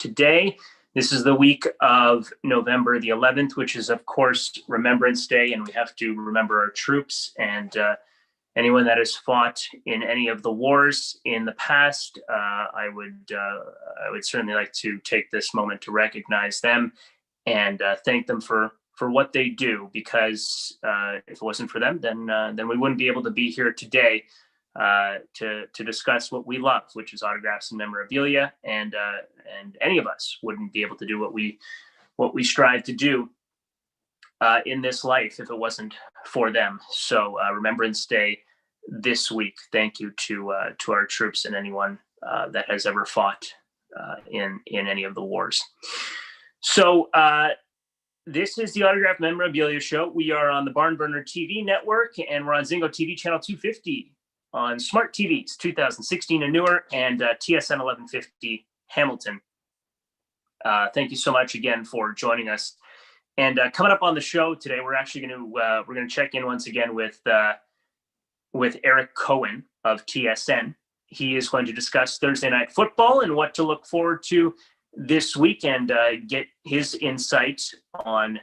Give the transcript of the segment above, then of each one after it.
today. This is the week of November the 11th, which is, of course, Remembrance Day, and we have to remember our troops and anyone that has fought in any of the wars in the past. I would certainly like to take this moment to recognize them and thank them for what they do, because if it wasn't for them, then we wouldn't be able to be here today to discuss what we love, which is autographs and memorabilia, and any of us wouldn't be able to do what we strive to do in this life if it wasn't for them. So Remembrance Day this week. Thank you to our troops and anyone that has ever fought in any of the wars. So this is the Autograph Memorabilia Show. We are on the Barn Burner TV network, and we're on ZINGOTV channel 250 on smart TVs, 2016 and newer, and TSN 1150 Hamilton. Thank you so much again for joining us. And coming up on the show today, we're actually we're going to check in once again with Eric Cohen of TSN. He is going to discuss Thursday Night Football and what to look forward to this week, and get his insight on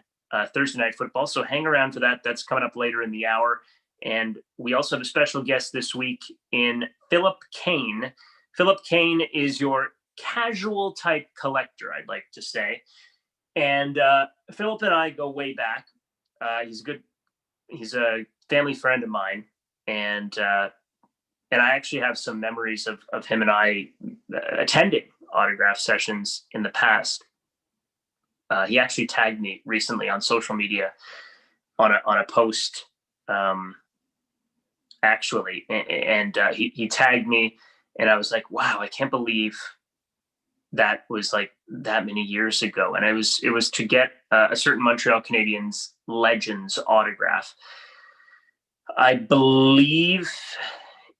Thursday Night Football. So hang around for that. That's coming up later in the hour. And we also have a special guest this week in Philip Kane. Philip Kane is your casual type collector, I'd like to say. And Philip and I go way back. He's a family friend of mine. And I actually have some memories of him and I attending autograph sessions in the past. He actually tagged me recently on social media on a post, actually, and he tagged me, and I was like, wow, I can't believe that was like that many years ago. And it was to get a certain Montreal Canadiens Legends autograph. I believe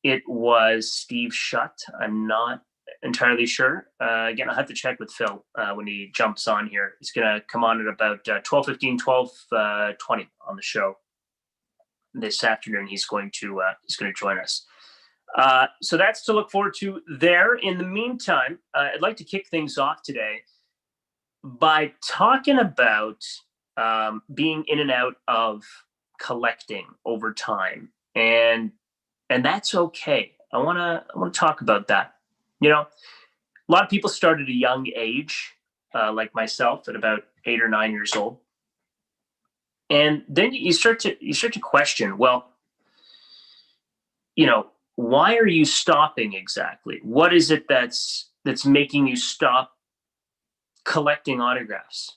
it was Steve Shutt. I'm not entirely sure. Again, I'll have to check with Phil when he jumps on here. He's going to come on at about 12:15, 12:20 on the show this afternoon. He's going to join us. So that's to look forward to there. In the meantime, I'd like to kick things off today by talking about being in and out of collecting over time, and that's okay. I want to talk about that. You know, a lot of people start at a young age, like myself, at about 8 or 9 years old, and then you start to question, well, you know, why are you stopping exactly? What is it that's making you stop collecting autographs?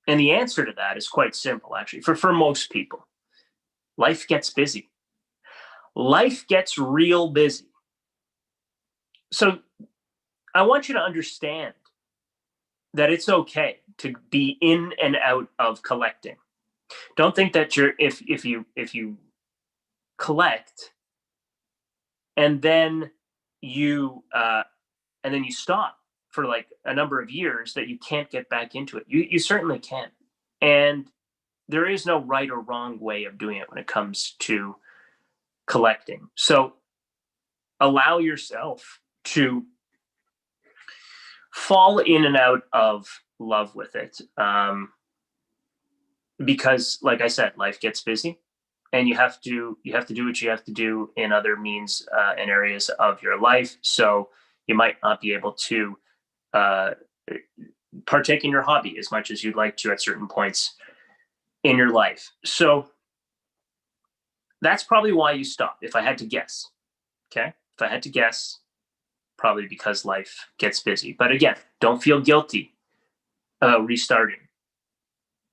And the answer to that is quite simple, actually. For most people, life gets busy. Life gets real busy. So I want you to understand that it's okay to be in and out of collecting. Don't think that if you collect and then you stop for like a number of years, that you can't get back into it. You certainly can. And there is no right or wrong way of doing it when it comes to collecting. So allow yourself to fall in and out of love with it. Because like I said, life gets busy, and you have to do what you have to do in other means and areas of your life. So you might not be able to partake in your hobby as much as you'd like to at certain points in your life. So that's probably why you stop, if I had to guess. Okay? If I had to guess, probably because life gets busy. But again, don't feel guilty restarting.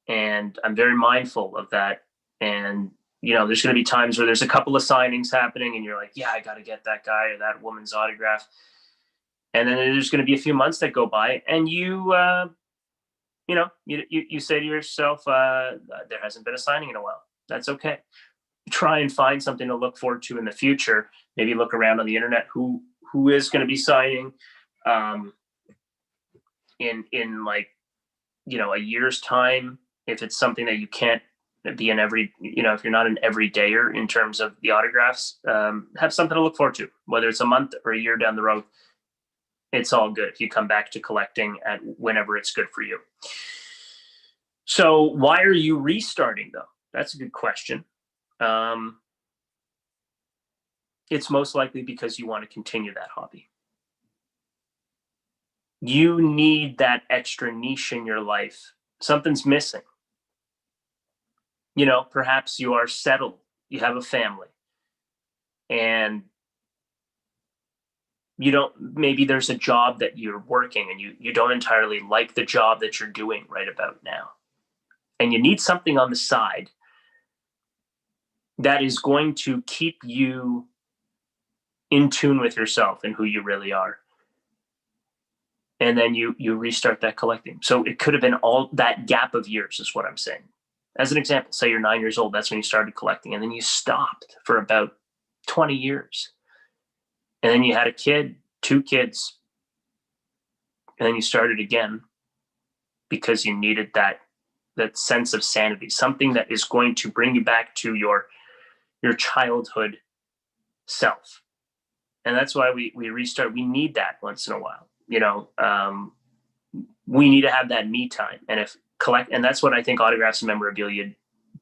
And I'm very mindful of that. And, you know, there's going to be times where there's a couple of signings happening and you're like, yeah, I got to get that guy or that woman's autograph. And then there's going to be a few months that go by, and you say to yourself, there hasn't been a signing in a while. That's okay. Try and find something to look forward to in the future. Maybe look around on the internet who is going to be signing in like, you know, a year's time. If it's something that you can't be in every, you know, if you're not an everydayer in terms of the autographs, have something to look forward to, whether it's a month or a year down the road. it's all good. You come back to collecting at whenever it's good for you. So why are you restarting though? That's a good question. It's most likely because you want to continue that hobby. You need that extra niche in your life. Something's missing. You know, perhaps you are settled, you have a family, and you don't, maybe there's a job that you're working and you don't entirely like the job that you're doing right about now. And you need something on the side that is going to keep you in tune with yourself and who you really are. And then you restart that collecting. So it could have been all that gap of years is what I'm saying. As an example, say you're 9 years old, that's when you started collecting, and then you stopped for about 20 years. And then you had a kid, 2 kids, and then you started again because you needed that sense of sanity, something that is going to bring you back to your childhood self. And that's why we restart. We need that once in a while. You know, we need to have that me time. And and that's what I think autographs and memorabilia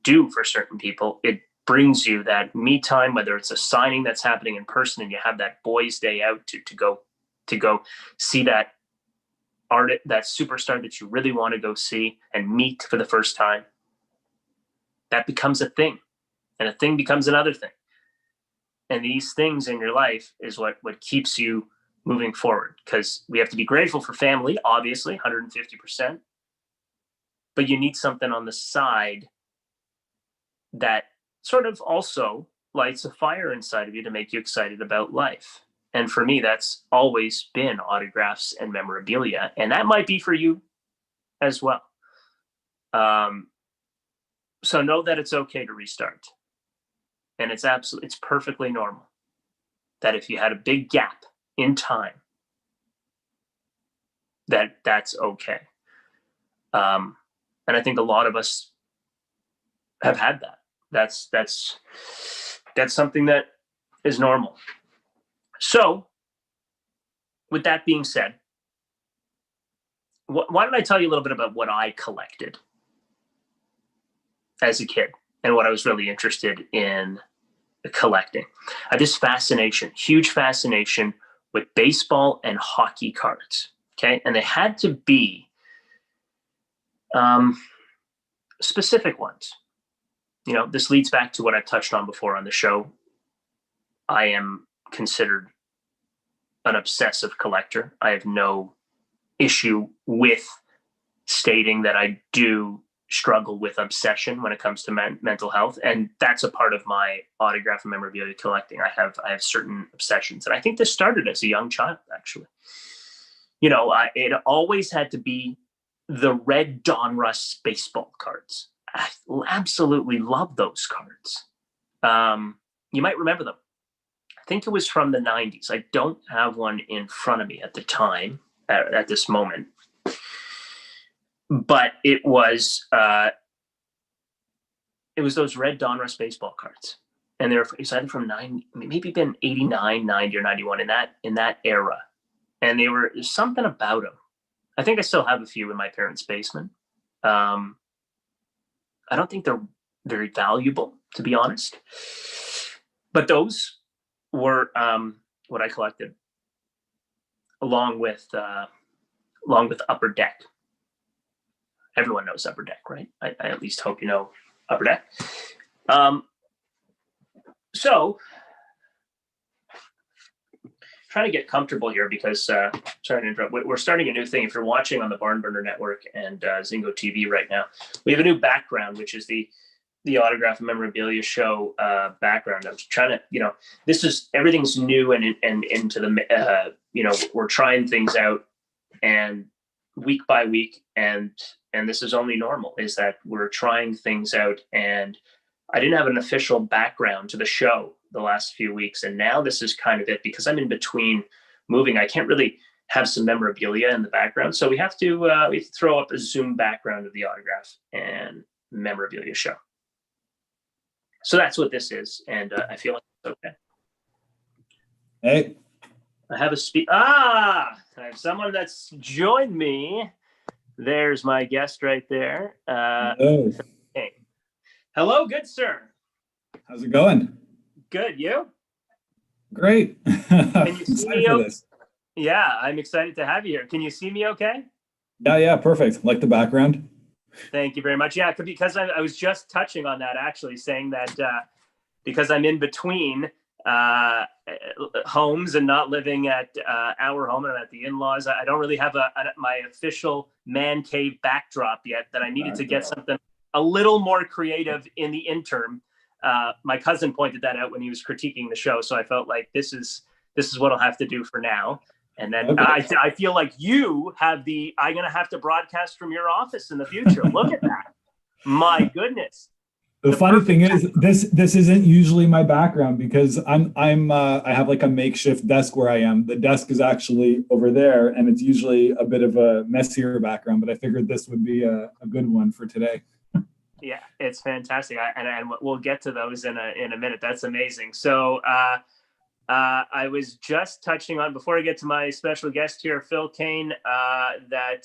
do for certain people. It brings you that me time, whether it's a signing that's happening in person and you have that boys' day out to go see that that superstar that you really want to go see and meet for the first time. That becomes a thing, and a thing becomes another thing. And these things in your life is what keeps you moving forward, because we have to be grateful for family, obviously, 150%. But you need something on the side that sort of also lights a fire inside of you to make you excited about life. And for me, that's always been autographs and memorabilia. And that might be for you as well. So know that it's okay to restart. And it's perfectly normal that if you had a big gap in time, that's okay. And I think a lot of us have had that. That's something that is normal. So with that being said, why don't I tell you a little bit about what I collected as a kid and what I was really interested in collecting. I had this huge fascination with baseball and hockey cards. Okay. And they had to be specific ones. You know, this leads back to what I touched on before on the show. I am considered an obsessive collector. I have no issue with stating that I do struggle with obsession when it comes to mental health, and that's a part of my autograph and memorabilia collecting. I have certain obsessions, and I think this started as a young child, actually. You know, it always had to be the red Donruss baseball cards. I absolutely love those cards. You might remember them. I think it was from the 90s. I don't have one in front of me at the time, at this moment. But it was those red Donruss baseball cards. And it's either from maybe been 89, 90, or 91 in that era. And there's something about them. I think I still have a few in my parents' basement. I don't think they're very valuable, to be honest. But those were what I collected, along with Upper Deck. Everyone knows Upper Deck, right? I at least hope you know Upper Deck. So, trying to get comfortable here because, sorry to interrupt, we're starting a new thing. If you're watching on the Barn Burner Network and ZingoTV right now, we have a new background, which is the autograph and memorabilia show background. I'm trying to, everything's new and into the, we're trying things out, and week by week, and this is only normal, is that we're trying things out. And I didn't have an official background to the show the last few weeks, and now this is kind of it, because I'm in between moving. I can't really have some memorabilia in the background, so we have to throw up a Zoom background of the autograph and memorabilia show. So that's what this is, and I feel like it's okay. Hey, I have I have someone that's joined me. There's my guest right there. Hello. Hey. Hello, good sir. How's it going? Good, you? Great. Can you see Excited me? for this. Yeah, I'm excited to have you here. Can you see me okay? Yeah, perfect. Like the background. Thank you very much. Yeah, because I was just touching on that actually, saying that because I'm in between homes and not living at our home and I'm at the in-laws, I don't really have my official man cave backdrop yet. That I needed to get Backdrop. something a little more creative in the interim. My cousin pointed that out when he was critiquing the show, so I felt like this is what I'll have to do for now. And then Okay. I feel like you have I'm going to have to broadcast from your office in the future. Look at that. My goodness. The The funny thing perfect. is, this isn't usually my background because I have like a makeshift desk where I am. The desk is actually over there, and it's usually a bit of a messier background. But I figured this would be a good one for today. Yeah, it's fantastic. And we'll get to those in a minute. That's amazing. So I was just touching on, before I get to my special guest here, Phil Kane, that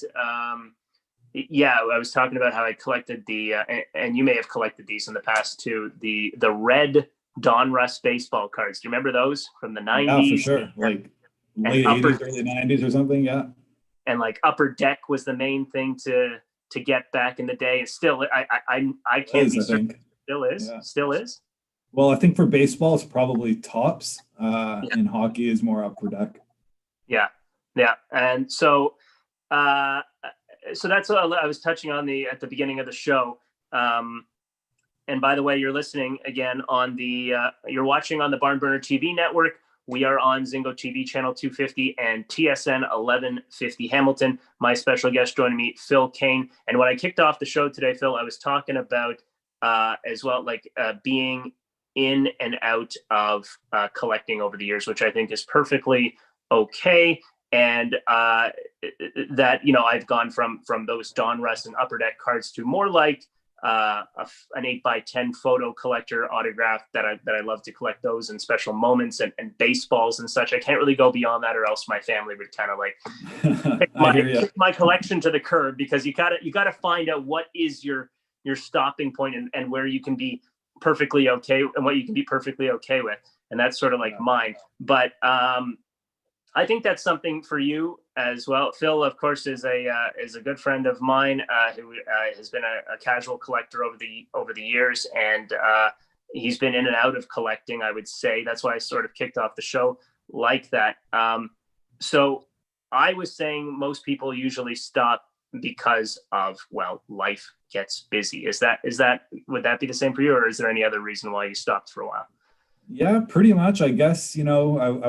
yeah, I was talking about how I collected and you may have collected these in the past too, the red Donruss baseball cards. Do you remember those from the Yeah, for 90s? sure. Like And late '80s, upper early '90s, or something. Yeah. and like Upper Deck was the main thing to get back in the day. And still, I It can't is, be I certain. think. Yeah. Still is. Well, I think for baseball, it's probably tops, Yeah, and hockey is more upper deck. yeah, yeah. And uh, so that's what I was touching on at the beginning of the show. Um, and by the way, you're listening again on you're watching on the Barn Burner TV network. We are on ZINGOTV channel 250 and TSN 1150 Hamilton. My special guest joining me, Phil Kane. And when I kicked off the show today, Phil, I was talking about as well, like being in and out of collecting over the years, which I think is perfectly okay. And that, I've gone from those Donruss and Upper Deck cards to more like an 8x10 photo collector autograph that I love to collect those in special moments and baseballs and such. I can't really go beyond that, or else my family would kind of like I hear you. kick my collection to the curb, because you gotta find out what is your stopping point, and where you can be perfectly okay and what you can be perfectly okay with. And that's sort of like mine. But I think that's something for you as well. Phil, of course, is a good friend of mine who has been a casual collector over the years, and he's been in and out of collecting, I would say. That's why I sort of kicked off the show like that. So I was saying most people usually stop because of, well, life gets busy. Would that be the same for you, or is there any other reason why you stopped for a while? Yeah, pretty much. I guess, I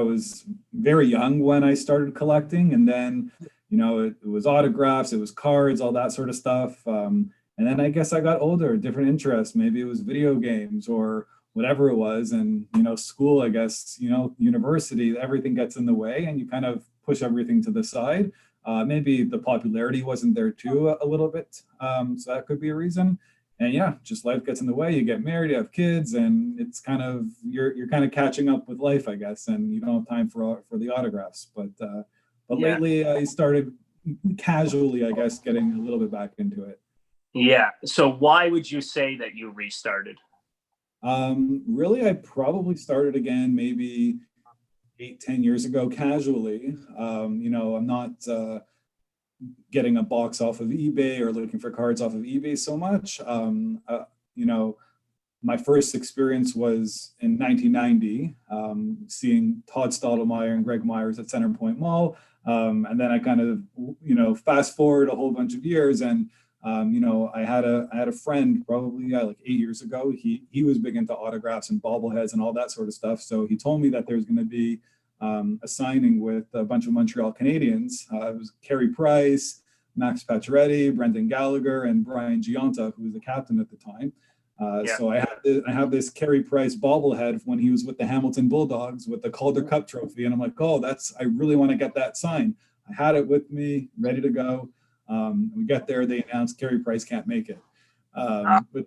was very young when I started collecting, and then, it was autographs, it was cards, all that sort of stuff. And then I guess I got older, different interests. Maybe it was video games or whatever it was. And, school, I guess, university, everything gets in the way and you kind of push everything to the side. Maybe the popularity wasn't there too a little bit. So that could be a reason. And yeah, just life gets in the way. You get married, you have kids, and it's kind of you're kind of catching up with life, I guess, and you don't have time for the autographs. But Yeah. lately, I started casually, I guess, getting a little bit back into it. Yeah. So why would you say that you restarted? Really, I probably started again maybe 8, 10 years ago, casually. I'm not getting a box off of eBay or looking for cards off of eBay so much. You know, my first experience was in 1990, seeing Todd Stottlemyre and Greg Myers at Centerpoint Mall. And then I kind of, fast forward a whole bunch of years, and I had a friend probably, yeah, like 8 years ago. He was big into autographs and bobbleheads and all that sort of stuff. So he told me that there's going to be a signing with a bunch of Montreal Canadiens. It was Carey Price, Max Pacioretty, Brendan Gallagher, and Brian Gionta, who was the captain at the time. Yeah. So I have this Carey Price bobblehead when he was with the Hamilton Bulldogs with the Calder Cup trophy, and I'm like, oh, I really want to get that signed. I had it with me, ready to go. We get there, they announced Carey Price can't make it, but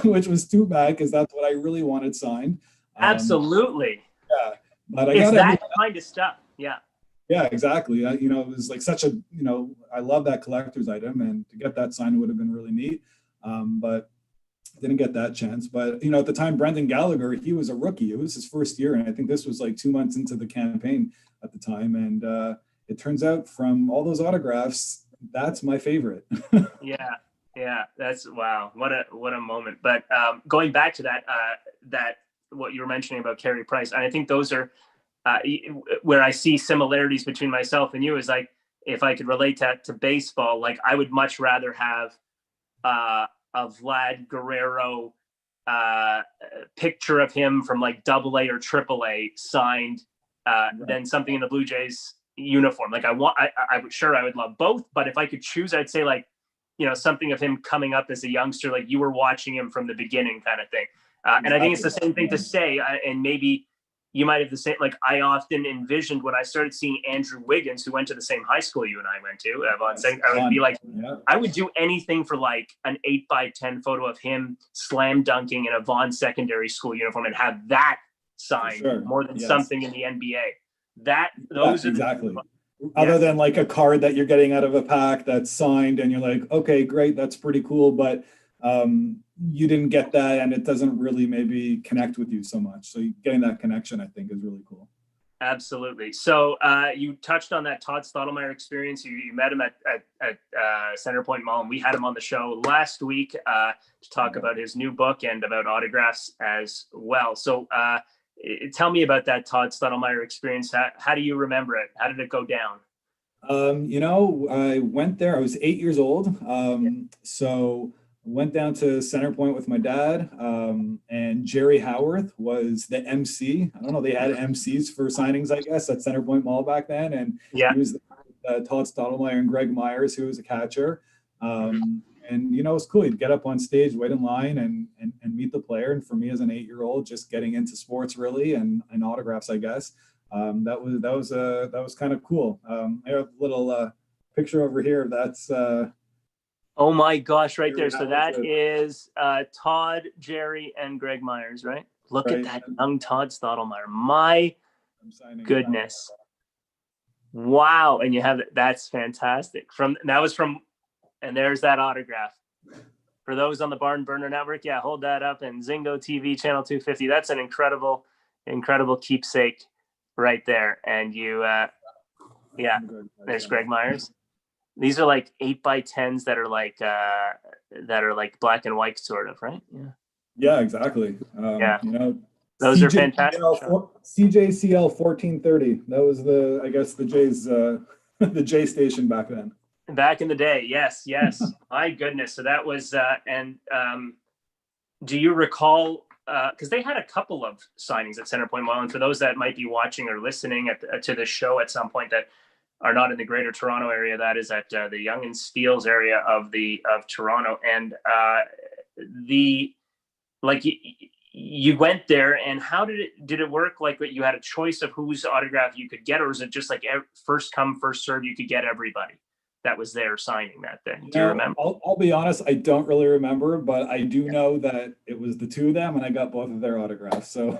which was too bad because that's what I really wanted signed. Absolutely. Yeah, but I It's got that everything. kind of stuff. Yeah. Yeah, exactly. You know, it was like such a, you know, I love that collector's item, and to get that signed would have been really neat. But didn't get that chance. But, you know, at the time, Brendan Gallagher, he was a rookie. It was his first year. And I think this was like 2 months into the campaign at the time. And it turns out from all those autographs, that's my favorite. Yeah. Yeah. That's wow. What a moment. But going back to that what you were mentioning about Carey Price, and I think those are where I see similarities between myself and you is like, if I could relate that to baseball, like I would much rather have a Vlad Guerrero picture of him from like AA or AAA signed than something in the Blue Jays uniform. Like I would sure I would love both, but if I could choose, I'd say like, you know, something of him coming up as a youngster, like you were watching him from the beginning kind of thing. And I think it's the same thing to say, and maybe you might have the same, like I often envisioned when I started seeing Andrew Wiggins, who went to the same high school you and I went to, I would be like, I would do anything for like an 8x10 photo of him slam dunking in a Vaughn secondary school uniform and have that signed more than something in the NBA. Those are exactly. Other than like a card that you're getting out of a pack that's signed and you're like, okay, great, that's pretty cool, but you didn't get that and it doesn't really maybe connect with you so much. So getting that connection, I think, is really cool. Absolutely. So you touched on that Todd Stottlemyre experience. You met him at Centerpoint Mall, and we had him on the show last week to talk about his new book and about autographs as well. So tell me about that Todd Stottlemyre experience. How do you remember it? How did it go down? You know, I went there. I was 8 years old. So went down to Centerpoint with my dad, and Jerry Howarth was the MC. I don't know, they had MCs for signings, I guess, at Centerpoint Mall back then. And he was Todd Stottlemyre and Greg Myers, who was a catcher. And, you know, it was cool. You'd get up on stage, wait in line and meet the player. And for me as an 8-year-old, just getting into sports really and autographs, I guess, that was kind of cool. I have a little picture over here. That's oh my gosh, right there. So that is Todd, Jerry, and Greg Myers, right? Look at that young Todd Stottlemyre. My goodness. Wow. And you have that's fantastic. And there's that autograph. For those on the Barn Burner Network, hold that up. And ZINGOTV channel 250. That's an incredible keepsake right there. And you there's Greg Myers. These are like 8x10s that are like black and white sort of, right? Yeah, exactly. You know, those are fantastic. CJCL 1430. That was I guess the Jays the J station back then. Back in the day, yes. My goodness. So that was do you recall because they had a couple of signings at Centerpoint Mall, and for those that might be watching or listening to the show at some point that are not in the Greater Toronto area, that is at the Yonge and Steeles area of Toronto, and you went there, and how did it work? Like, you had a choice of whose autograph you could get, or was it just like first come first serve? You could get everybody that was there signing that thing. Do you remember? I'll be honest, I don't really remember, but I do know that it was the two of them, and I got both of their autographs. So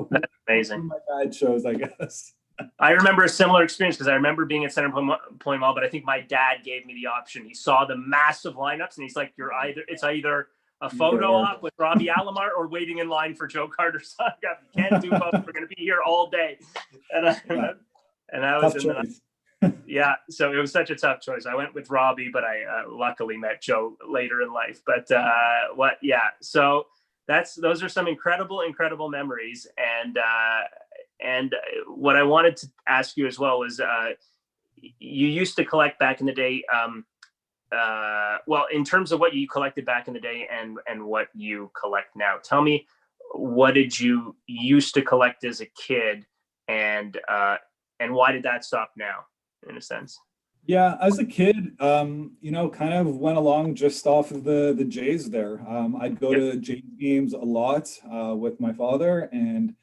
that's amazing. My dad shows, I guess. I remember a similar experience because I remember being at Centerpoint Mall, but I think my dad gave me the option. He saw the massive lineups, and he's like, it's either a photo op with Robbie Alomar or waiting in line for Joe Carter's autograph. You can't do both. We're going to be here all day." And I was in the so it was such a tough choice. I went with Robbie, but I luckily met Joe later in life. But so those are some incredible memories. And what I wanted to ask you as well was, you used to collect back in the day. Well, in terms of what you collected back in the day and what you collect now, tell me, what did you used to collect as a kid, and why did that stop now, in a sense? Yeah, as a kid, you know, kind of went along just off of the Jays there. I'd go to Jays games a lot with my father, and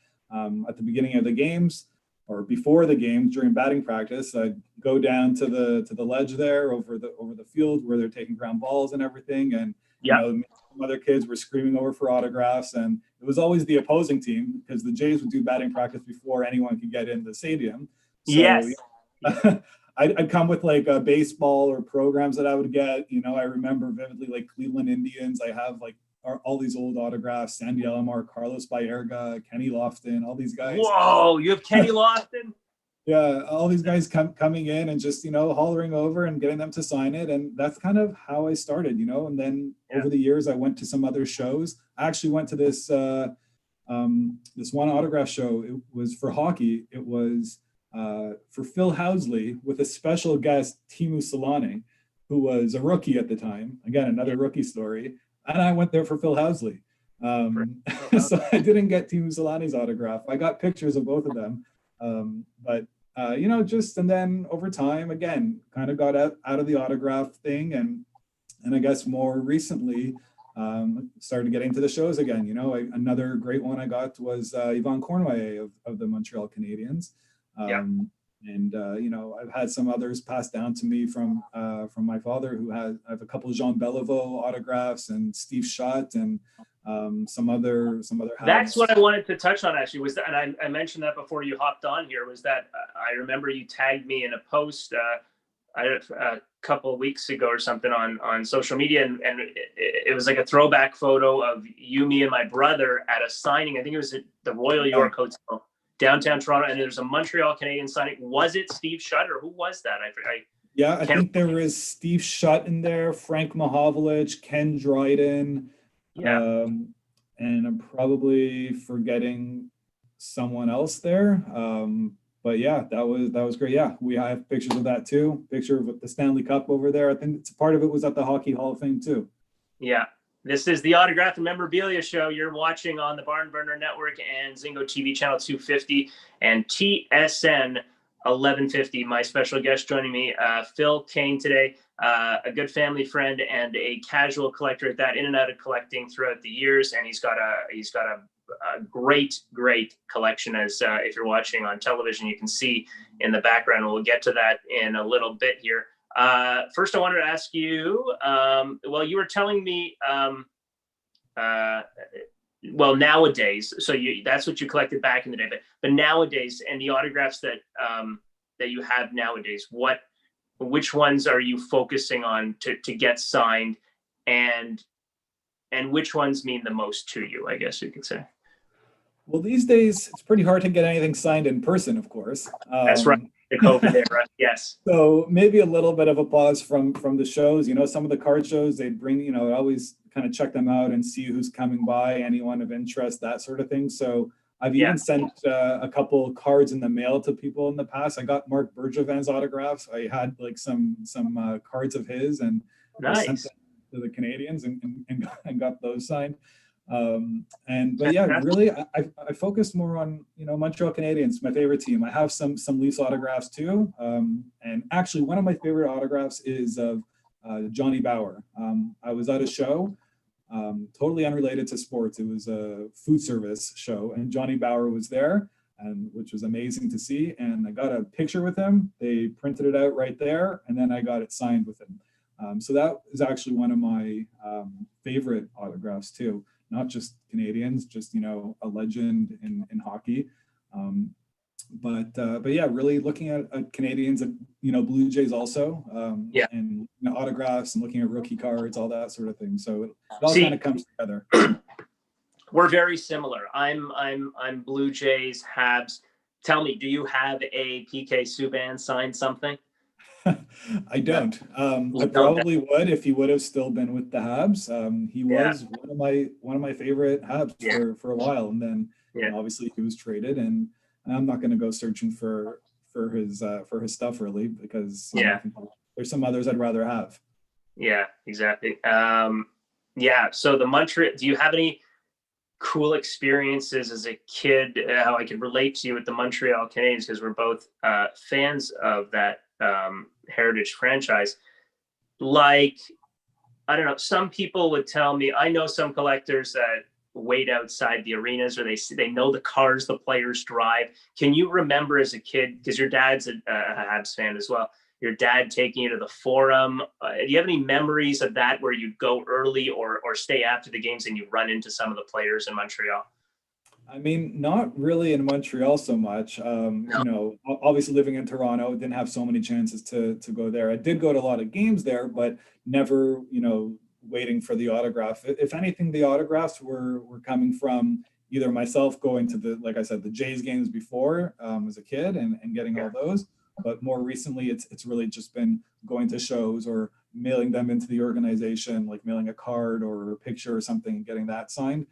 at the beginning of the games or before the games during batting practice, I'd go down to the ledge there over the field where they're taking ground balls and everything. And you know, some other kids were screaming over for autographs, and it was always the opposing team because the Jays would do batting practice before anyone could get in the stadium. So Yes. I'd come with like a baseball or programs that I would get. I remember vividly like Cleveland Indians. I have like all these old autographs: Sandy Alomar, Carlos Baerga, Kenny Lofton, all these guys. Whoa, you have Kenny Lofton? Yeah, all these guys coming in and just hollering over and getting them to sign it, and that's kind of how I started. And then over the years I went to some other shows. I actually went to this one autograph show. It was for hockey. It was for Phil Housley with a special guest, Teemu Selanne, who was a rookie at the time. Again, another rookie story. And I went there for Phil Housley. So I didn't get Teemu Selanne's autograph. I got pictures of both of them. But and then over time, again, kind of got out of the autograph thing, and I guess more recently started getting to the shows again. Another great one I got was Yvon Cornway of the Montreal Canadiens. And I've had some others passed down to me from my father, I have a couple of Jean Beliveau autographs and Steve Schott and some other That's what I wanted to touch on, actually, was that, and I mentioned that before you hopped on here, was that I remember you tagged me in a post a couple of weeks ago or something on social media, and it was like a throwback photo of you, me, and my brother at a signing. I think it was at the Royal York Hotel, downtown Toronto, and there's a Montreal Canadiens signing. Was it Steve Shutt, or who was that? I think there was Steve Shutt in there, Frank Mahovlich, Ken Dryden. And I'm probably forgetting someone else there. But yeah, that was great. Yeah, we have pictures of that too. Picture of the Stanley Cup over there. I think it's part of it was at the Hockey Hall of Fame too. Yeah. This is the Autograph and Memorabilia Show. You're watching on the Barn Burner Network and ZingoTV channel 250 and TSN 1150. My special guest joining me, Phil Kane today, a good family friend and a casual collector at that, in and out of collecting throughout the years. And he's got a great collection, as if you're watching on television, you can see in the background. We'll get to that in a little bit here. First, I wanted to ask you, you were telling me, nowadays, so that's what you collected back in the day, but nowadays, and the autographs that you have nowadays, which ones are you focusing on to get signed, and which ones mean the most to you, I guess you could say? Well, these days, it's pretty hard to get anything signed in person, of course. That's right. The COVID era, yes. So maybe a little bit of a pause from the shows. Some of the card shows, they bring, I always kind of check them out and see who's coming by, anyone of interest, that sort of thing. So I've even sent a couple cards in the mail to people in the past. I got Mark Bergevin's autographs. I had like some cards of his, and I sent them to the Canadians and got those signed. Really, I focused more on Montreal Canadiens, my favorite team. I have some Leafs autographs too, and actually one of my favorite autographs is of Johnny Bower. I was at a show, totally unrelated to sports. It was a food service show, and Johnny Bower was there, and which was amazing to see. And I got a picture with him. They printed it out right there, and then I got it signed with him. So that is actually one of my favorite autographs too. Not just Canadians, just a legend in hockey. But yeah, really looking at Canadians and Blue Jays also, and autographs and looking at rookie cards, all that sort of thing. So it all kind of comes together. We're very similar. I'm Blue Jays, Habs. Tell me, do you have a PK Subban signed something? I don't. I probably would if he would have still been with the Habs. He was one of my favorite Habs for a while, and then obviously he was traded, and I'm not going to go searching for his stuff really, because there's some others I'd rather have. Yeah, exactly. So the Montreal. Do you have any cool experiences as a kid? How I could relate to you with the Montreal Canadiens, because we're both fans of that heritage franchise. Like, I don't know, some people would tell me, I know some collectors that wait outside the arenas, or they know the cars the players drive. Can you remember as a kid, because your dad's a Habs fan as well, your dad taking you to the Forum? Do you have any memories of that, where you go early or stay after the games and you run into some of the players in Montreal? I mean, not really in Montreal so much. No. Obviously living in Toronto, didn't have so many chances to go there. I did go to a lot of games there, but never, waiting for the autograph. If anything, the autographs were coming from either myself going to like I said, the Jays games before as a kid and getting all those. But more recently, it's really just been going to shows or mailing them into the organization, like mailing a card or a picture or something and getting that signed.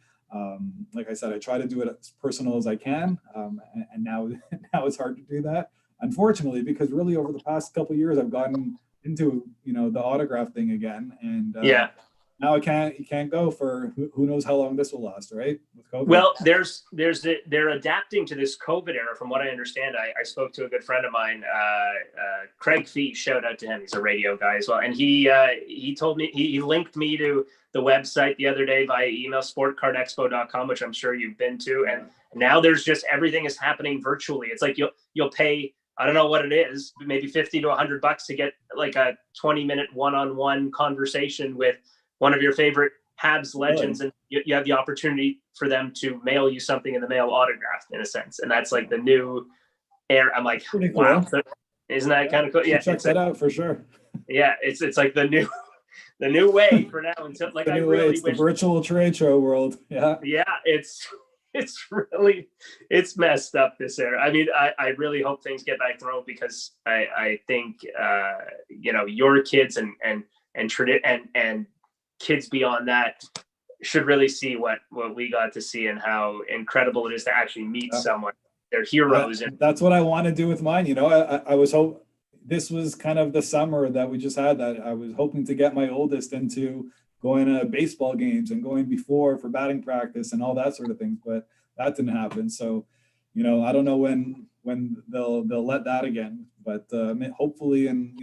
Like I said, I try to do it as personal as I can, and now now it's hard to do that, unfortunately, because really over the past couple of years I've gotten into the autograph thing again, and Yeah. now you can't go for who knows how long this will last, right? With COVID. Well, they're adapting to this COVID era. From what I understand, I spoke to a good friend of mine, Craig Fee. Shout out to him; he's a radio guy as well. And he told me he linked me to the website the other day via email, sportcardexpo.com, which I'm sure you've been to. And now there's just everything is happening virtually. It's like you'll pay, I don't know what it is, maybe $50 to $100 to get like a 20-minute one-on-one conversation with one of your favorite Habs legends, and you have the opportunity for them to mail you something in the mail autographed in a sense. And that's like the new era. I'm like, Pretty cool. wow, isn't that kind of cool? Yeah, check that out for sure. Yeah, it's like the new way for now until like I really wish the virtual trade show world. Yeah, it's really it's messed up this era. I mean, I really hope things get back to normal, because I think your kids and kids beyond that should really see what we got to see and how incredible it is to actually meet someone. They're heroes. That's what I want to do with mine. I was this was kind of the summer that we just had, that I was hoping to get my oldest into going to baseball games and going before for batting practice and all that sort of things, but that didn't happen. So, I don't know when they'll let that again, but hopefully in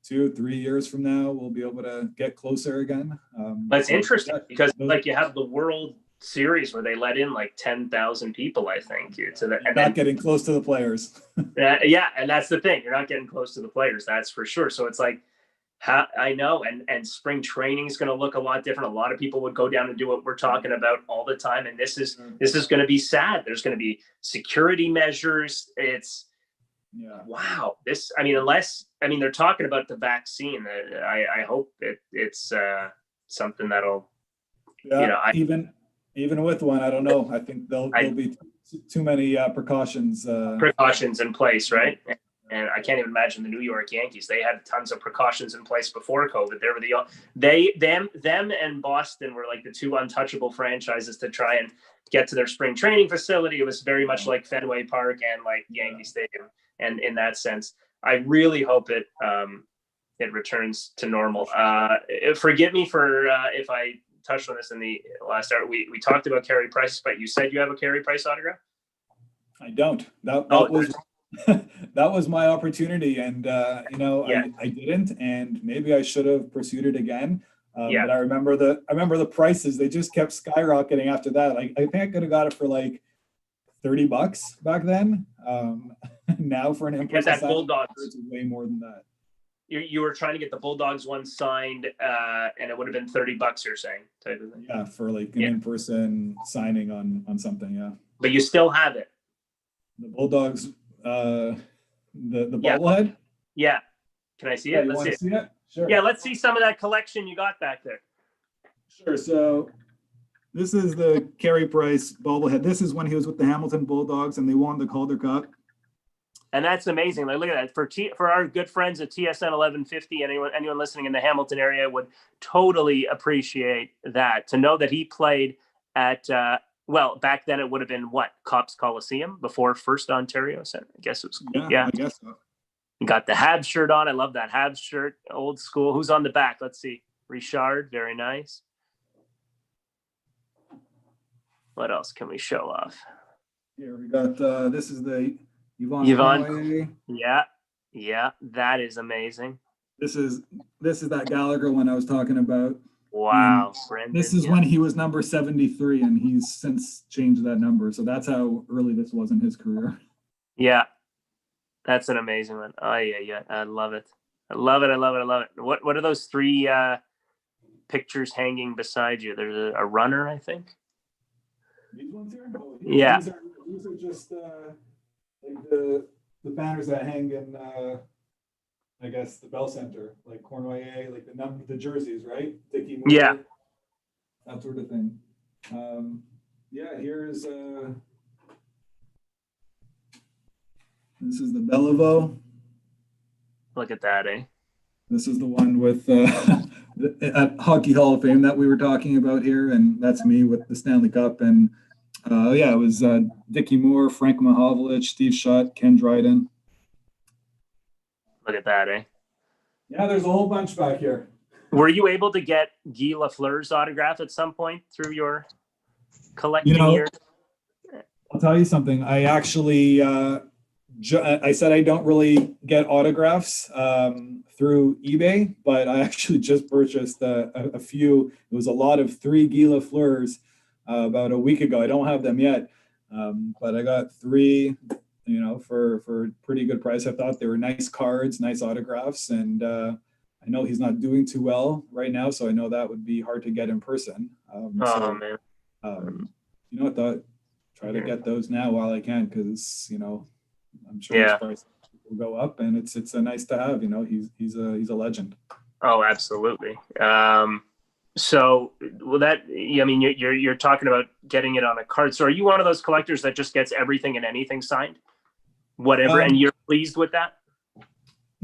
2-3 years from now, we'll be able to get closer again. But it's interesting because like you have the World Series where they let in like 10,000 people, I think, and not getting close to the players. Yeah, and that's the thing. You're not getting close to the players, that's for sure. So it's like, I know, and spring training is going to look a lot different. A lot of people would go down and do what we're talking about all the time, and this is going to be sad. There's going to be security measures. It's wow. They're talking about the vaccine. I hope it's something that'll, even with one, I don't know. I think there'll be too many precautions in place, right? And I can't even imagine the New York Yankees. They had tons of precautions in place before COVID. Them and Boston were like the two untouchable franchises to try and get to their spring training facility. It was very much like Fenway Park and like Yankee Stadium. And in that sense, I really hope it returns to normal. Forgive me for if I touched on this in the last hour. We talked about Carey Price, but you said you have a Carey Price autograph? I don't. That was that was my opportunity, and I didn't, and maybe I should have pursued it again. But I remember the prices; they just kept skyrocketing after that. I think I could have got it for like $30 back then. Now for an in-person signing, it's way more than that. You were trying to get the Bulldogs one signed, and it would have been $30. You're saying, type of thing. Yeah, for like an in-person signing on something. Yeah. But you still have it. The Bulldogs. The bobblehead? Yeah. Can I see it? Let's see it? Sure. Yeah, let's see some of that collection you got back there. Sure. So this is the Carey Price bobblehead. This is when he was with the Hamilton Bulldogs and they won the Calder Cup. And that's amazing. Like, look at that. For our good friends at TSN 1150, anyone listening in the Hamilton area would totally appreciate that. To know that he played at back then it would have been what? Cops Coliseum before First Ontario Center. I guess it was. Yeah. I guess so. You got the Habs shirt on. I love that Habs shirt. Old school. Who's on the back? Let's see. Richard. Very nice. What else can we show off? Here we got, this is the Yvonne. Yeah. That is amazing. This is that Gallagher one I was talking about. Wow. This is when he was number 73, and he's since changed that number. So that's how early this was in his career. Yeah. That's an amazing one. Oh, yeah. I love it. I love it. What are those three pictures hanging beside you? There's a runner, I think. These ones here? Oh, Yeah. These are just like the banners that hang in I guess the Bell Center, like Cornoyer, like the jerseys, right? Dickie Yeah. Moore, that sort of thing. Yeah, here's this is the Bellevue. Look at that, eh? This is the one with at Hockey Hall of Fame that we were talking about here, and that's me with the Stanley Cup. And yeah, it was Dickie Moore, Frank Mahovlich, Steve Shutt, Ken Dryden. Look at that, eh? Yeah, there's a whole bunch back here. Were you able to get Guy Lafleur's autograph at some point through your collecting years? I'll tell you something. I actually, I said I don't really get autographs through eBay, but I actually just purchased a few. It was a lot of 3 Guy Lafleur's about a week ago. I don't have them yet, but I got 3, for a pretty good price. I thought they were nice cards, nice autographs, and I know he's not doing too well right now, so I know that would be hard to get in person. Man. I thought try to get those now while I can, because I'm sure his price will go up, and it's a nice to have. He's a legend. Oh, absolutely. So, well, you're talking about getting it on a card. So, are you one of those collectors that just gets everything and anything signed, whatever, and you're pleased with that?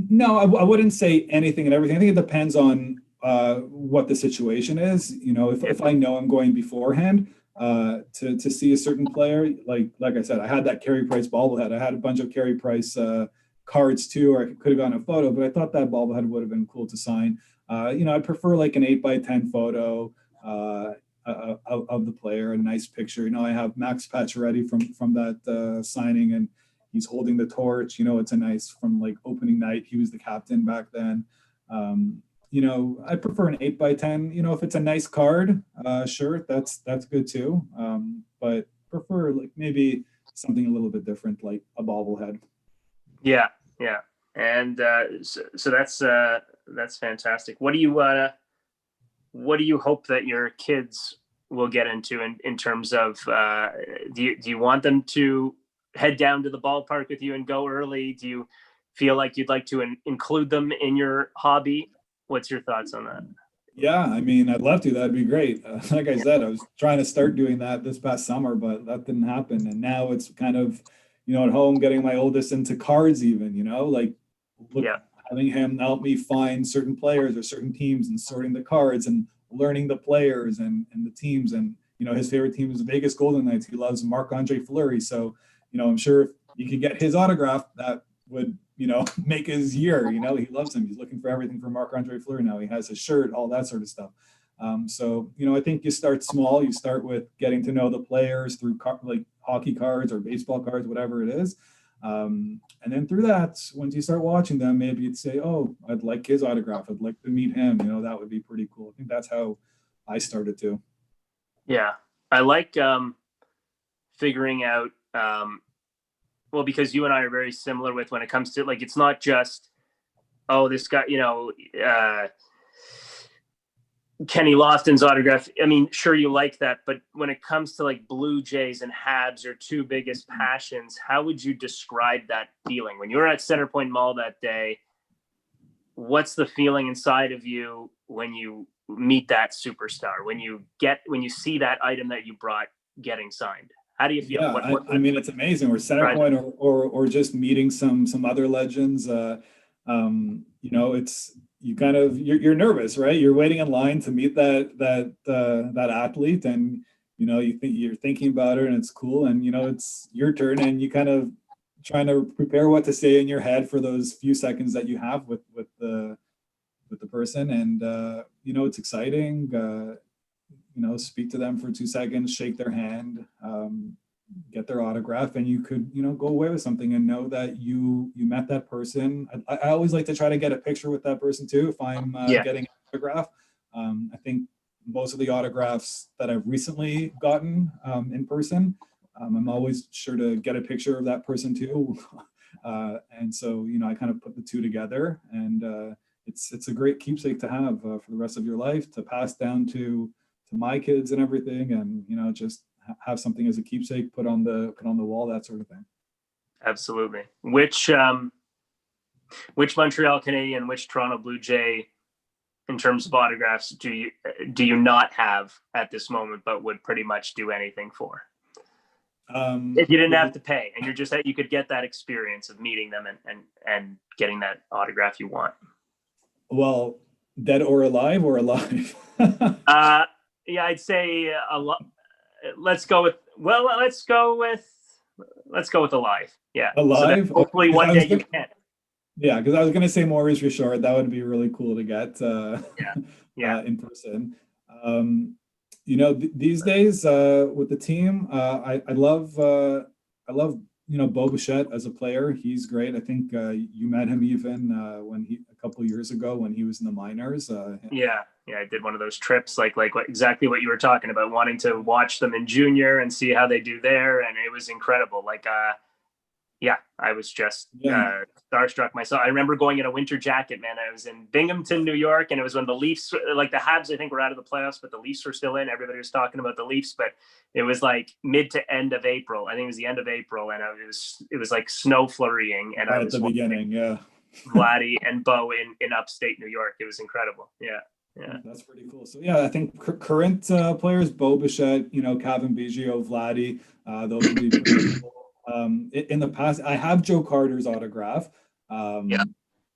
No, I wouldn't say anything and everything. I think it depends on what the situation is. If I know I'm going beforehand to see a certain player, like I said, I had that Carey Price bobblehead. I had a bunch of Carey Price cards too, or I could have gotten a photo, but I thought that bobblehead would have been cool to sign. I'd prefer like an 8x10 photo of the player, a nice picture. I have Max Pacioretty from that signing, and he's holding the torch. It's a nice from like opening night. He was the captain back then. I prefer an 8x10. If it's a nice card, sure, that's good too. But prefer like maybe something a little bit different, like a bobblehead. Yeah, and so that's fantastic. What do you hope that your kids will get into in terms of do you want them to head down to the ballpark with you and go early? Do you feel like you'd like to include them in your hobby? What's your thoughts on that? Yeah, I mean, I'd love to. That'd be great. Like I said, I was trying to start doing that this past summer, but that didn't happen. And now it's kind of, at home, getting my oldest into cards even, having him help me find certain players or certain teams and sorting the cards and learning the players and the teams. And, his favorite team is the Vegas Golden Knights. He loves Marc-Andre Fleury. So, I'm sure if you could get his autograph, that would, make his year. He loves him. He's looking for everything from Marc-Andre Fleury now. He has his shirt, all that sort of stuff. So, I think you start small. You start with getting to know the players through like hockey cards or baseball cards, whatever it is. And then through that, once you start watching them, maybe you'd say, oh, I'd like his autograph. I'd like to meet him. That would be pretty cool. I think that's how I started too. Yeah. I like figuring out, well, because you and I are very similar with when it comes to like, it's not just, oh, this guy, Kenny Lofton's autograph. I mean, sure, you like that, but when it comes to like Blue Jays and Habs, your 2 biggest passions, how would you describe that feeling when you were at Centerpoint Mall that day? What's the feeling inside of you when you meet that superstar, when you see that item that you brought getting signed? How do you feel? Yeah, I mean, it's amazing. We're Centerpoint or just meeting some other legends. It's you're nervous, right? You're waiting in line to meet that athlete, and you're thinking about it, and it's cool, and it's your turn, and you kind of trying to prepare what to say in your head for those few seconds that you have with the person, and it's exciting. Speak to them for 2 seconds, shake their hand, get their autograph, and you could, go away with something and know that you met that person. I always like to try to get a picture with that person too, if I'm getting an autograph. I think most of the autographs that I've recently gotten in person, I'm always sure to get a picture of that person too. And so, I kind of put the two together, and it's a great keepsake to have for the rest of your life, to pass down to my kids and everything, and just have something as a keepsake, put on the wall, that sort of thing. Absolutely. Which Montreal Canadian, which Toronto Blue Jay, in terms of autographs, do you not have at this moment, but would pretty much do anything for? If you didn't have to pay, and you could get that experience of meeting them and getting that autograph you want. Well, dead or alive, or alive? Yeah, I'd say a lot. Let's go with alive. Yeah, alive. So hopefully one day you can. Yeah, because I was going to say Maurice Richard. That would be really cool to get in person. These days with the team, I love Bo Bichette as a player. He's great. I think you met him even a couple of years ago when he was in the minors. I did one of those trips, exactly what you were talking about, wanting to watch them in junior and see how they do there, and it was incredible. I was just starstruck myself. I remember going in a winter jacket, man. I was in Binghamton, New York, and it was when the Leafs, the Habs, I think, were out of the playoffs, but the Leafs were still in. Everybody was talking about the Leafs, but it was mid to end of April. I think it was the end of April, and it was like snow flurrying. And I was at the beginning, Vladdy and Bo in upstate New York. It was incredible. Yeah. That's pretty cool. So I think current players, Bo Bichette, Kevin Biggio, Vladdy, those would be pretty cool. In the past, I have Joe Carter's autograph. And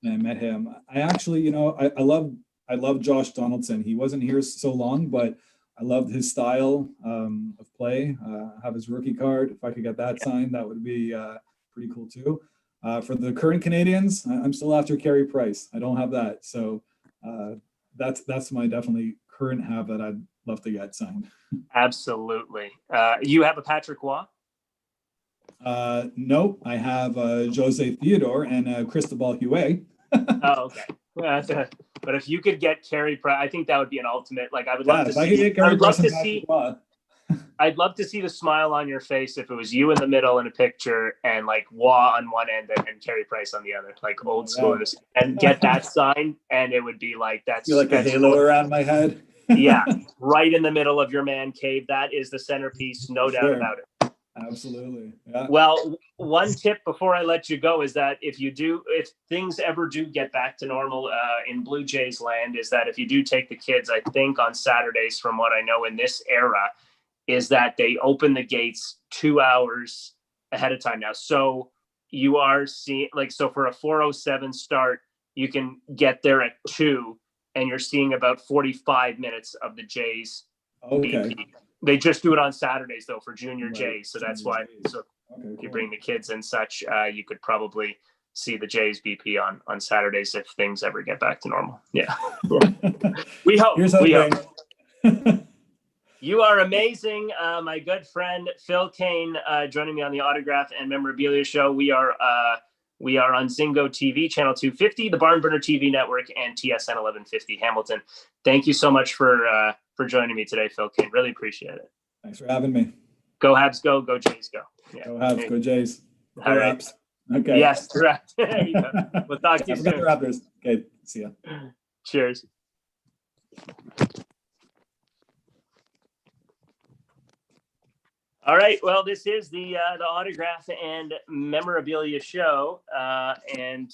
I met him. I actually, I love Josh Donaldson. He wasn't here so long, but I loved his style of play. I have his rookie card. If I could get that signed, that would be pretty cool too. For the current Canadians, I'm still after Carey Price. I don't have that, so that's my definitely current have that I'd love to get signed. Absolutely. You have a Patrick Waugh? No, I have Jose Theodore and Cristobal Huet. Oh, okay. But if you could get Carey Price, I think that would be an ultimate. I would love to see. I could get Carey Price and Patrick Waugh. I'd love to see the smile on your face if it was you in the middle in a picture and Waugh on one end and Carey Price on the other, old school, and get that signed, and it would be that's a halo around my head. Yeah, right in the middle of your man cave. That is the centerpiece, no doubt about it. Absolutely. Yeah. Well, one tip before I let you go is that if things ever do get back to normal in Blue Jays land, is that if you do take the kids, I think on Saturdays, from what I know in this era, is that they open the gates 2 hours ahead of time now. So you are seeing, so for a 4:07 start, you can get there at 2, and you're seeing about 45 minutes of the Jays. Okay. BP. They just do it on Saturdays though for junior Jays, so that's why. So if you bring the kids and such, you could probably see the Jays BP on Saturdays if things ever get back to normal. Yeah. We hope. You are amazing, my good friend Phil Kane, joining me on the Autograph and Memorabilia Show. We are on ZINGOTV, channel 250, the Barn Burner TV network, and TSN 1150 Hamilton. Thank you so much for joining me today, Phil Kane. Really appreciate it. Thanks for having me. Go Habs, go Jays, go. Yeah. Go Habs, go Jays. All right. Habs. Okay. Yes, correct. There you go. We'll talk to you soon. Raptors. Okay, see ya. Cheers. All right. Well, this is the Autograph and Memorabilia Show, and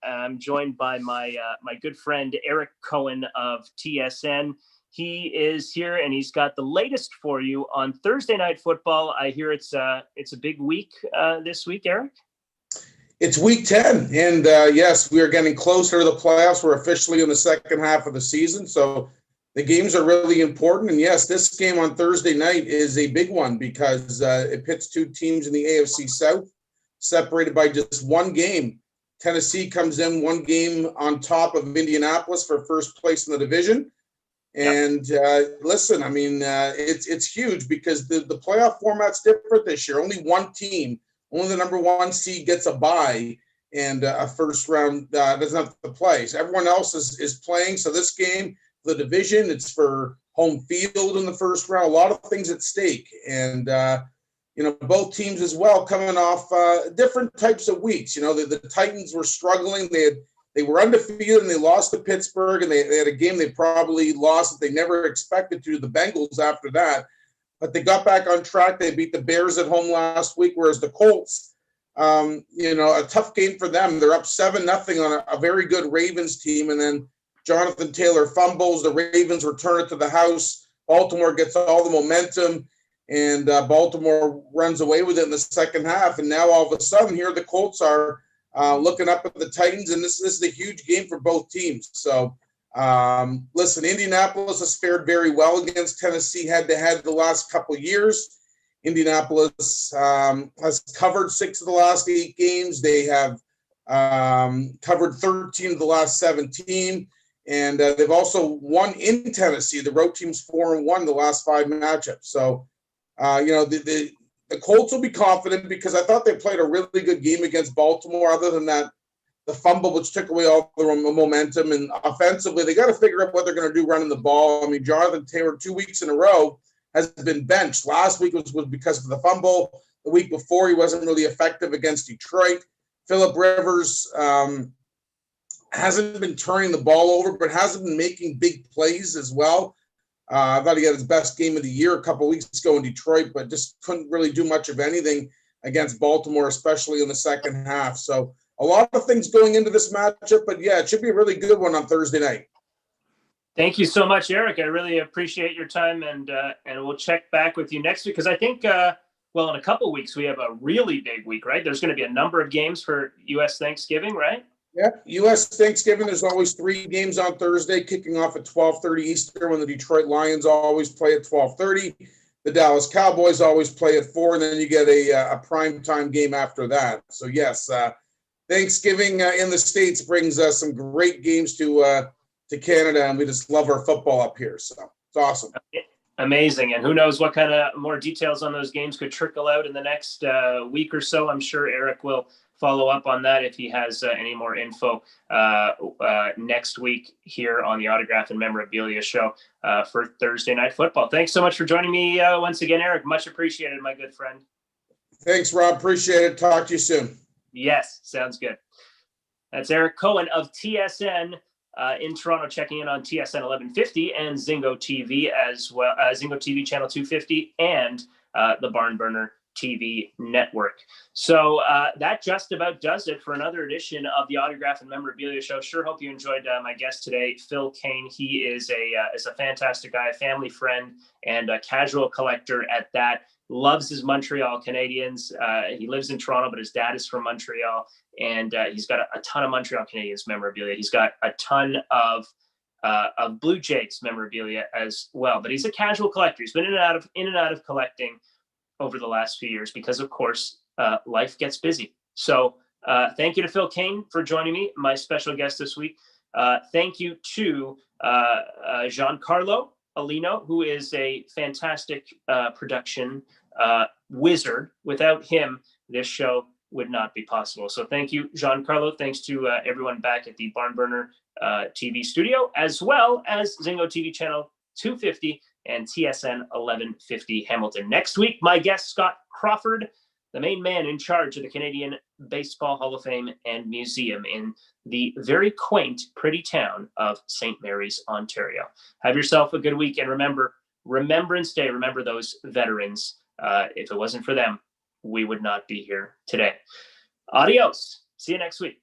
I'm joined by my good friend Eric Cohen of TSN. He is here, and he's got the latest for you on Thursday Night Football. I hear it's a big week this week, Eric. It's week 10, and yes, we are getting closer to the playoffs. We're officially in the second half of the season, so the games are really important. And yes, this game on Thursday night is a big one because it pits two teams in the AFC South, separated by just one game. Tennessee comes in one game on top of Indianapolis for first place in the division. And listen, I mean, it's huge because the playoff format's different this year. Only one team, only the number one seed gets a bye, and a first round doesn't have to play. So everyone else is playing. So this game, the division, it's for home field in the first round, a lot of things at stake. And, both teams as well coming off different types of weeks. The Titans were struggling. They were undefeated and they lost to Pittsburgh, and they had a game they probably lost that they never expected to the Bengals after that. but they got back on track. They beat the Bears at home last week, whereas the Colts, a tough game for them. They're up 7-0 on a very good Ravens team, and then Jonathan Taylor fumbles. The Ravens return it to the house. Baltimore gets all the momentum, and Baltimore runs away with it in the second half. And now all of a sudden, here the Colts are looking up at the Titans, and this is a huge game for both teams. So, listen, Indianapolis has fared very well against Tennessee head-to-head the last couple of years. Indianapolis has covered 6 of the last 8 games. They have covered 13 of the last 17. And they've also won in Tennessee. The road team's 4-1 the last 5 matchups. So, the Colts will be confident because I thought they played a really good game against Baltimore. Other than that, the fumble, which took away all the momentum, and offensively, they got to figure out what they're going to do running the ball. I mean, Jonathan Taylor 2 weeks in a row has been benched. Last week was because of the fumble. The week before, he wasn't really effective against Detroit. Phillip Rivers hasn't been turning the ball over, but hasn't been making big plays as well. I thought he had his best game of the year a couple weeks ago in Detroit, but just couldn't really do much of anything against Baltimore, especially in the second half. So a lot of things going into this matchup, but yeah, it should be a really good one on Thursday night. Thank you so much, Eric. I really appreciate your time, and we'll check back with you next week because I think, in a couple of weeks, we have a really big week, right? There's going to be a number of games for U.S. Thanksgiving, right? Yeah, U.S. Thanksgiving, there's always 3 games on Thursday, kicking off at 12:30 Eastern when the Detroit Lions always play at 12:30. The Dallas Cowboys always play at 4, and then you get a primetime game after that. So, yes, Thanksgiving in the States brings some great games to Canada, and we just love our football up here. So, it's awesome. Amazing. And who knows what kind of more details on those games could trickle out in the next week or so. I'm sure Eric will follow up on that if he has any more info next week here on the Autograph and Memorabilia Show for Thursday Night Football. Thanks so much for joining me once again, Eric. Much appreciated, my good friend. Thanks, Rob. Appreciate it. Talk to you soon. Yes, sounds good. That's Eric Cohen of TSN in Toronto, checking in on TSN 1150 and ZINGOTV as well, ZINGOTV channel 250 and the Barn Burner TV network. So that just about does it for another edition of the Autograph and Memorabilia Show. Sure hope you enjoyed my guest today, Phil Kane. He is a fantastic guy, a family friend, and a casual collector at that. Loves his Montreal Canadiens. He lives in Toronto, but his dad is from Montreal, and he's got a ton of Montreal Canadiens memorabilia. He's got a ton of Blue Jays memorabilia as well. But he's a casual collector. He's been in and out of collecting over the last few years because, of course, life gets busy. So thank you to Phil Kane for joining me, my special guest this week. Thank you to Giancarlo Alino, who is a fantastic production wizard. Without him, this show would not be possible. So thank you, Giancarlo. Thanks to everyone back at the Barn Burner TV studio, as well as ZINGOTV channel 250 and TSN 1150 Hamilton. Next week, my guest, Scott Crawford, the main man in charge of the Canadian Baseball Hall of Fame and Museum in the very quaint, pretty town of St. Mary's, Ontario. Have yourself a good week, and remember, Remembrance Day. Remember those veterans. If it wasn't for them, we would not be here today. Adios. See you next week.